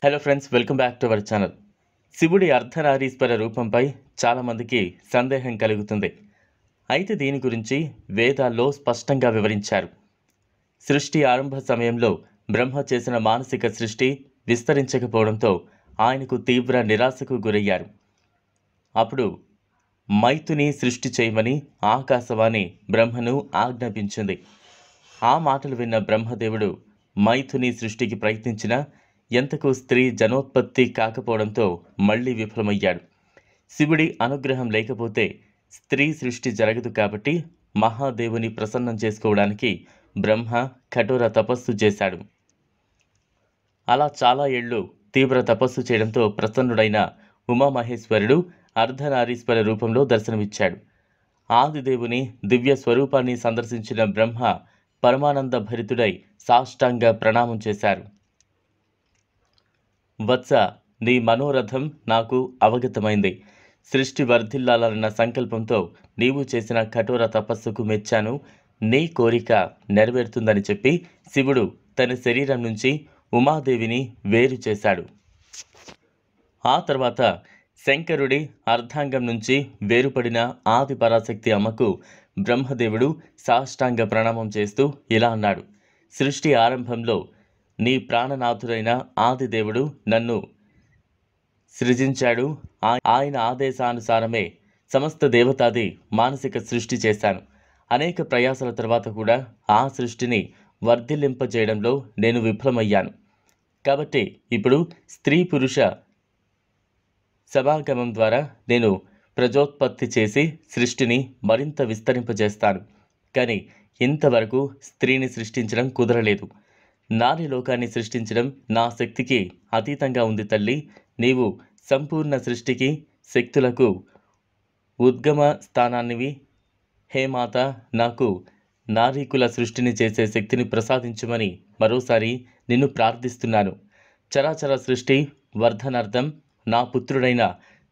Hello friends, welcome back to our channel. శివుడి అర్ధనారీశ్వర రూపంపై చాలామందికి సందేహం కలుగుతుంది. అయితే దీని గురించి వేదాల్లో స్పష్టంగా వివరించారు. సృష్టి ఆరంభ సమయంలో బ్రహ్మ చేసిన మానసిక సృష్టి విస్తరించకపోవడంతో ఆయనకు తీవ్ర నిరాశకు గురయ్యారు. అప్పుడు మైథుని సృష్టి చేయమని ఆకాశవాణి బ్రహ్మను ఆజ్ఞాపించింది. ఆ మాటలు విన్న బ్రహ్మదేవుడు మైథుని సృష్టికి ప్రయత్నించినా ఎంతకు స్త్రీ జనోత్పత్తి కాకపోవడంతో మళ్లీ విఫలమయ్యాడు. శివుడి అనుగ్రహం లేకపోతే స్త్రీ సృష్టి జరగదు కాబట్టి మహాదేవుని ప్రసన్నం చేసుకోవడానికి బ్రహ్మ కఠోర తపస్సు చేశాడు. అలా చాలా ఏళ్లు తీవ్ర తపస్సు చేయడంతో ప్రసన్నుడైన ఉమామహేశ్వరుడు అర్ధనారీశ్వర రూపంలో దర్శనమిచ్చాడు. ఆదిదేవుని దివ్య స్వరూపాన్ని సందర్శించిన బ్రహ్మ పరమానంద భరితుడై సాష్టాంగ ప్రణామం చేశారు. వత్స, నీ మనోరథం నాకు అవగతమైంది. సృష్టి వర్ధిల్లాలన్న సంకల్పంతో నీవు చేసిన కఠోర తపస్సుకు మెచ్చాను. నీ కోరిక నెరవేరుతుందని చెప్పి శివుడు తన శరీరం నుంచి ఉమాదేవిని వేరు చేశాడు. ఆ తర్వాత శంకరుడి అర్ధాంగం నుంచి వేరుపడిన ఆది పరాశక్తి అమ్మకు బ్రహ్మదేవుడు సాష్టాంగ ప్రణామం చేస్తూ ఇలా అన్నాడు: సృష్టి ఆరంభంలో నీ ప్రాణనాథుడైన ఆదిదేవుడు నన్ను సృజించాడు. ఆయన ఆదేశానుసారమే సమస్త దేవతాది మానసిక సృష్టి చేశాను. అనేక ప్రయాసాల తర్వాత కూడా ఆ సృష్టిని వర్ధిల్లింపజేయడంలో నేను విఫలమయ్యాను. కాబట్టి ఇప్పుడు స్త్రీ పురుష సమాగమం ద్వారా నేను ప్రజోత్పత్తి చేసి సృష్టిని మరింత విస్తరింపజేస్తాను. కానీ ఇంతవరకు స్త్రీని సృష్టించడం కుదరలేదు. నారీ లోకాన్ని సృష్టించడం నా శక్తికి అతీతంగా ఉంది తల్లి. నీవు సంపూర్ణ సృష్టికి శక్తులకు ఉద్గమ స్థానానివి. హే మాత, నాకు నారీకుల సృష్టిని చేసే శక్తిని ప్రసాదించమని మరోసారి నిన్ను ప్రార్థిస్తున్నాను. చరాచర సృష్టి వర్ధనార్థం నా పుత్రుడైన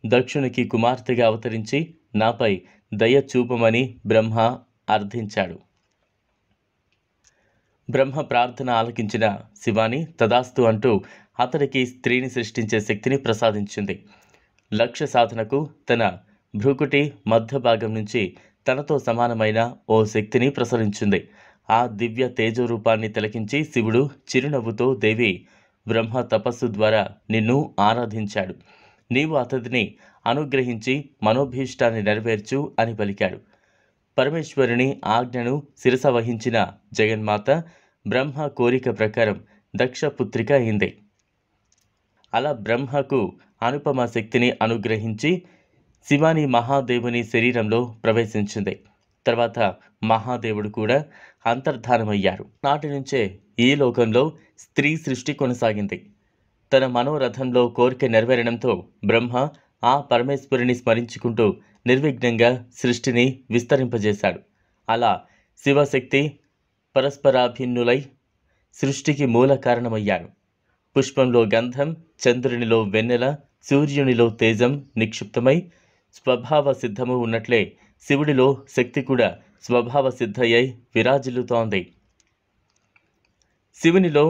దక్షునికి కుమార్తెగా అవతరించి నాపై దయ చూపమని బ్రహ్మ అర్థించాడు. బ్రహ్మ ప్రార్థన ఆలకించిన శివాని తదాస్తు అంటూ అతడికి స్త్రీని సృష్టించే శక్తిని ప్రసాదించింది. లక్ష్య సాధనకు తన భ్రుకుటి మధ్య భాగం నుంచి తనతో సమానమైన ఓ శక్తిని ప్రసరించింది. ఆ దివ్య తేజరూపాన్ని తిలకించి శివుడు చిరునవ్వుతో, దేవి, బ్రహ్మ తపస్సు ద్వారా నిన్ను ఆరాధించాడు. నీవు అతడిని అనుగ్రహించి మనోభీష్టాన్ని నెరవేర్చు అని పలికాడు. పరమేశ్వరుని ఆజ్ఞను శిరస వహించిన జగన్మాత బ్రహ్మ కోరిక ప్రకారం దక్షపుత్రిక అయింది. అలా బ్రహ్మకు అనుపమ శక్తిని అనుగ్రహించి శివాని మహాదేవుని శరీరంలో ప్రవేశించింది. తర్వాత మహాదేవుడు కూడా అంతర్ధానమయ్యారు. నాటి నుంచే ఈ లోకంలో స్త్రీ సృష్టి కొనసాగింది. తన మనోరథంలో కోరిక నెరవేరడంతో బ్రహ్మ ఆ పరమేశ్వరుని స్మరించుకుంటూ నిర్విఘ్నంగా సృష్టిని విస్తరింపజేశాడు. అలా శివశక్తి పరస్పరాభిన్నులై సృష్టికి మూల కారణమయ్యారు. పుష్పంలో గంధం, చంద్రునిలో వెన్నెల, సూర్యునిలో తేజం నిక్షిప్తమై స్వభావ సిద్ధము ఉన్నట్లే శివుడిలో శక్తి కూడా స్వభావ సిద్ధయ్యై విరాజిల్లుతోంది. శివునిలో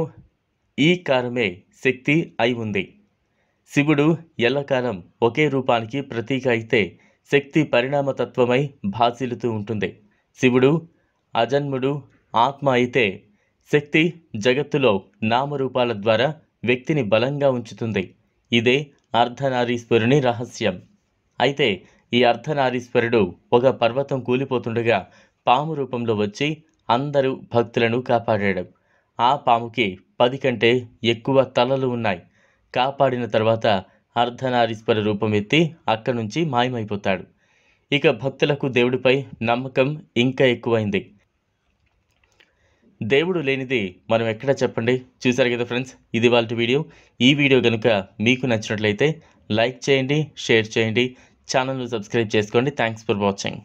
ఈ కారమే శక్తి అయి ఉంది. శివుడు ఎల్లకాలం ఒకే రూపానికి ప్రతీక అయితే శక్తి పరిణామతత్వమై భాసిల్లుతూ ఉంటుంది. శివుడు అజన్ముడు ఆత్మ అయితే శక్తి జగత్తులో నామరూపాల ద్వారా వ్యక్తిని బలంగా ఉంచుతుంది. ఇదే అర్ధనారీశ్వరుని రహస్యం. అయితే ఈ అర్ధనారీశ్వరుడు ఒక పర్వతం కూలిపోతుండగా పాము రూపంలో వచ్చి అందరూ భక్తులను కాపాడాడు. ఆ పాముకి 10 కంటే ఎక్కువ తలలు ఉన్నాయి. కాపాడిన తర్వాత అర్ధనారీశ్వర రూపం ఎత్తి అక్కడి నుంచి మాయమైపోతాడు. ఇక భక్తులకు దేవుడిపై నమ్మకం ఇంకా ఎక్కువైంది. దేవుడు లేనిది మనం ఎక్కడ చెప్పండి. చూసారు కదా ఫ్రెండ్స్, ఇది వాళ్ళ వీడియో. ఈ వీడియో కనుక మీకు నచ్చినట్లయితే లైక్ చేయండి, షేర్ చేయండి, ఛానల్ను సబ్స్క్రైబ్ చేసుకోండి. Thanks for watching.